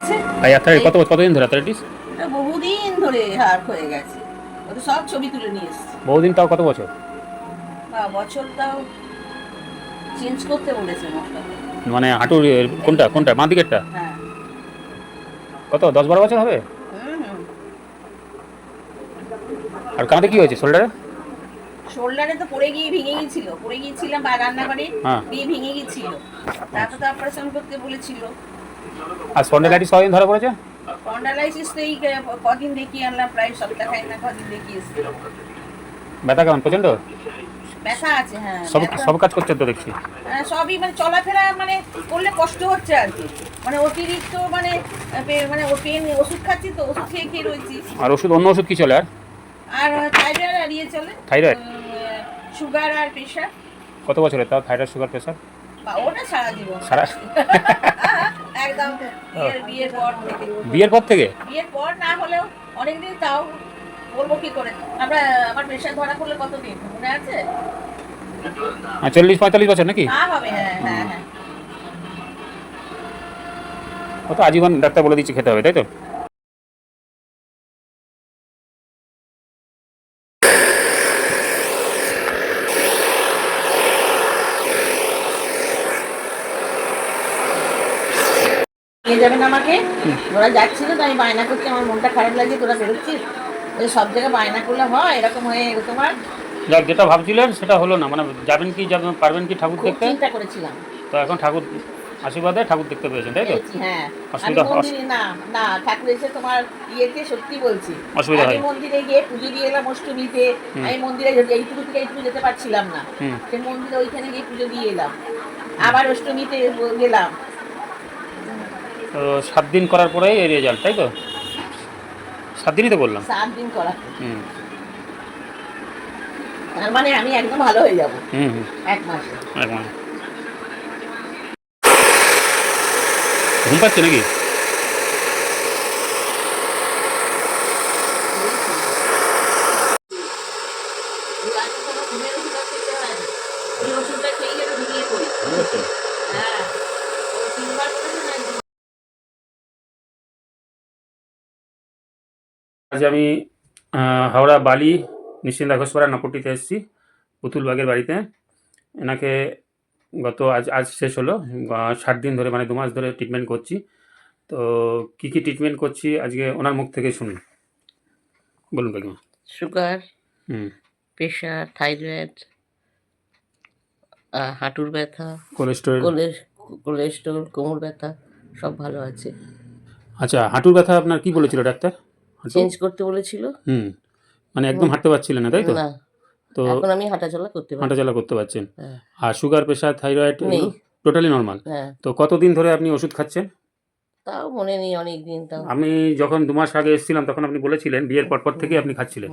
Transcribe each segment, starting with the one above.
কতদিন ধরে অ্যাথলেটিস? বহুদিন ধরে হার্ট হয়ে গেছে। ওটা সব ছবি তুলে নিয়ে এসেছি। বহুদিন তাও কত বছর? বছরটাও চেঞ্জ করতে বলেছে মশলা। মানে হাঁটুর কোনটা কোনটা বাঁ দিকেরটা? হ্যাঁ। কত 10-12 বছর হবে? হুম। আর কাঁধে কি হয়েছে? শোল্ডারে? শোল্ডারে তো পড়ে গিয়েছিলাম বা রান্নাঘরে হ্যাঁ। দিয়ে ভেঙে গিয়েছিল। তারপর তো অপারেশন করতে বলেছিল। আর স্পন্ডাইলাইটিস কতদিন ধরা পড়েছে? স্পন্ডালাইসিস তো এই কদিন দেখিয়ে আনলাম, প্রায় সপ্তাহখানেক না কদিন দেখিয়ে এসেছি। ব্যথা কেমন? প্রচন্ড ব্যথা আছে, হ্যাঁ। সব কাজ করছে তো দেখছি। সবই মানে চলাফেরা মানে করলে কষ্ট হচ্ছে আর কি। মানে অতিরিক্ত মানে মানে ও পেন ওষুধ খাচ্ছি, তো ওষুধ খেয়ে খেয়ে রয়েছি। আর অন্য ওষুধ কি চলে? আর থাইরয়েড আর ইয়ে চলে, থাইরয়েড? সুগার আর প্রেশার। কত বছরের তাও থাইরয়েড, সুগার, প্রেশার? বা ওটা সারা জীবন সারা একদম বিয়ের পর থেকে। বিয়ের পর থেকে? বিয়ের পর না হলেও অনেকদিন, তাও বলবো কি করে। আমার প্রেশার ধরা পড়লে কতদিন মনে আছে? 40-45 বছর নাকি? হ্যাঁ হবে, হ্যাঁ হ্যাঁ হ্যাঁ। কত আজীবন ডাক্তার বলে দিচ্ছে খেতে হবে, তাই তো? নিয়ে যাবেন আমাকে। ওরা যাচ্ছিল তো আমি বায়না করছি, আমার মনটা খারাপ লাগছে, তোরা বেরোচ্ছিস। সব জায়গায় বায়না করলে হয়, এরকম হয়ে তোমার। যাক, যেটা ভাবছিলেন সেটা হলো না, মানে যাবেন পারবেন কি ঠাকুর খুব দেখতে? চিন্তা করেছিলাম। তো এখন ঠাকুর আশীর্বাদে ঠাকুর দেখতে পেয়েছেন, তাই তো? হ্যাঁ। আমি অসুবিধা মন্দিরে না না ঠাকুর এসে তোমার ইয়েতে, সত্যি বলছি, অসুবিধা আমি হয়? মন্দিরে গিয়ে পুজো দিয়ে এলাম অষ্টমীতে। আমি মন্দিরে এইটুকু থেকে এইটুকু যেতে পারছিলাম না, সে মন্দিরে ওইখানে গিয়ে পুজো দিয়ে এলাম, আবার অষ্টমীতে গেলাম। তো 7 দিন করার পরেই এই রেজাল্ট, তাই তো? 7 দিনই তো বললাম। 7 দিন করা, হুম তার মানে আমি একদম ভালো হয়ে যাবো হুম হুম 1 মাসে। একদম। ঘুম পাচ্ছে নাকি? আজ আমি হাওড়া বালি নিশ্চিন্দা ঘোষপাড়া নপট্টিতে এসেছি, পুতুল বাগের বাড়িতে। এনাকে আজ শেষ হলো। 60 দিন ধরে, মানে 2 মাস ধরে ট্রিটমেন্ট করছি। তো কী কী ট্রিটমেন্ট করছি আজকে ওনার মুখ থেকে শুনুন। বলুন কাকিমা। সুগার, হুম প্রেশার, থাইরয়েড, হাঁটুর ব্যথা, কোলেস্টেরল। কোলেস্টেরল, কোমর ব্যথা সব ভালো আছে। আচ্ছা, হাঁটুর ব্যথা আপনার কি বলেছিল ডাক্তার? হাঁটু চেঞ্জ করতে বলেছিল। মানে একদম হাঁটতে পারছিলেন না, তাই তো? না, তো এখন আমি হাঁটাচলা করতে পারি। হাঁটাচলা করতে পারছেন। হ্যাঁ। আর সুগার, প্রেশার, থাইরয়েড নেই। এগুলো টোটালি নর্মাল? হ্যাঁ। তো কতদিন ধরে আপনি ওষুধ খাচ্ছেন? তাও মনে নেই, অনেক দিন। তাও আমি যখন 2 মাস আগে এসেছিলাম তখন আপনি বলেছিলেন বিয়ের পর থেকেই আপনি খাচ্ছিলেন।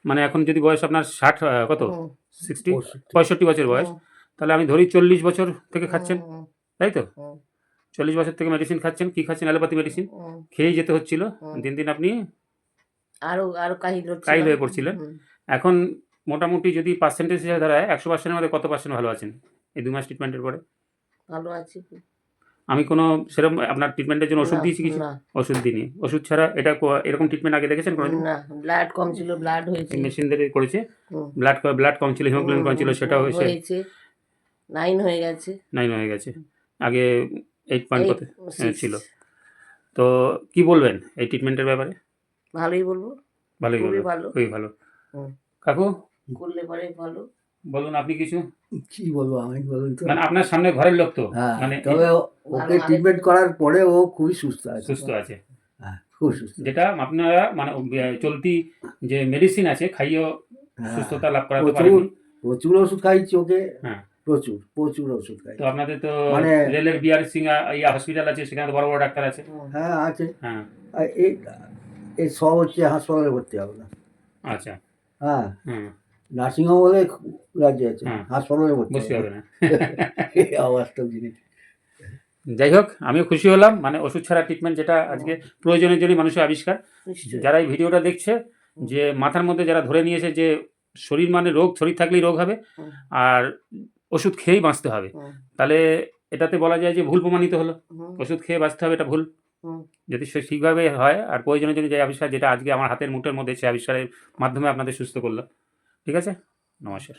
মানে এখন যদি বয়স আপনার 60, কত 60, 65 বছর বয়স, তাহলে আমি ধরি 40 বছর থেকে খাচ্ছেন, তাই তো? 40 বছর থেকে মেডিসিন খাচ্ছেন। কি খাচ্ছেন? অ্যালোপ্যাথি মেডিসিন খেয়েই যেতে হচ্ছিল। দিন দিন আপনি আরো আরো কাহিল হয়ে পড়ছিলেন। এখন মোটামুটি যদি পার্সেন্টেজ হিসেবে দাঁড়ায় 100%-এর মধ্যে কত পার্সেন্ট ভালো আছেন এই 2 মাস ট্রিটমেন্টের পরে? ভালো আছি। আমি কোনো সেরকম আপনার ট্রিটমেন্টের জন্য ওষুধ দিয়েছি কিছু? না। ওষুধ দিইনি। ওষুধ ছাড়া এরকম ট্রিটমেন্ট আগে দেখেছেন কোনোদিন? না, ব্লাড কম ছিল, ব্লাড হয়েছে। মেশিন দিয়ে করেছে। ব্লাড কম ছিল, হিমোগ্লোবিন কম ছিল, সেটাও হয়েছে। 9 হয়ে গেছে। 9 হয়ে গেছে। আগে 8 পয়েন্ট কত ছিল। তো কি বলবেন এই ট্রিটমেন্টের ব্যাপারে? ভালোই বলবো। ভালোই বলবো, খুবই ভালো। কাকু করলে পরে ভালো। বলুন আপনি কিছু। কি বলবো আমি, বলুন তো। মানে আপনার সামনে ঘরের লোক তো, মানে তবে ওকে ট্রিটমেন্ট করার পরে ও খুবই সুস্থ আছে। হ্যাঁ, খুব সুস্থ। যেটা আপনারা মানে চলতি যে মেডিসিন আছে খাইয়েও সুস্থতা লাভ করাতে পারেন। প্রচুর ওষুধ খাইছি ওকে। হ্যাঁ, প্রচুর ওষুধ খাই। তো আপনাদের তো মানে রেলের বিআর সিং হসপিটাল আছে, সেখানে তো বড় বড় ডাক্তার আছে। হ্যাঁ আছে। হ্যাঁ, এই সব হচ্ছে হাসপাতালে ভর্তি হবে না। আচ্ছা। হ্যাঁ, নার্সিংহোম হলে রাজ্যে আছে, হাসপাতালে ভর্তি হবে না। এই অবাস্তব জিনিস। যাই হোক, আমিও খুশি হলাম। মানে ওষুধ ছাড়া ট্রিটমেন্ট, যেটা আজকে প্রয়োজনের জন্য মানুষের আবিষ্কার। যারা এই ভিডিওটা দেখছে, যে মাথার মধ্যে যারা ধরে নিয়েছে যে শরীর মানে রোগ, শরীর থাকলেই রোগ হবে আর ওষুধ খেয়েই বাঁচতে হবে, তাহলে এটাতে বলা যায় যে ভুল প্রমাণিত হলো। ওষুধ খেয়ে বাঁচতে হবে, এটা ভুল। হুম। যদি সে ঠিকভাবে হয়, আর প্রয়োজনের জন্য যে আবিষ্কার যেটা আজকে আমার হাতের মুঠোর মধ্যে, সে আবিষ্কারের মাধ্যমে আপনাদের সুস্থ করলো। ঠিক আছে, নমস্কার।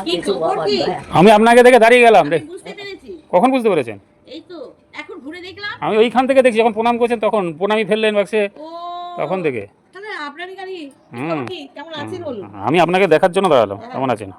কি খবর কি? আমি আপনাকে দেখে দাঁড়িয়ে গেলাম রে। আমি বুঝতে পেরেছি। কখন বুঝতে পেরেছেন? এই তো এখন ঘুরে দেখলাম। আমি ওইখান থেকে দেখছি, যখন প্রণাম করছেন তখন প্রণামী ফেললেন বাক্সে, ও তখন থেকে। তাহলে আপনারই গাড়ি। কি হুম। খবর কি? কেমন আছেন বলুন? আমি আপনাকে দেখার জন্য দাঁড়ালাম, কেমন আছেন?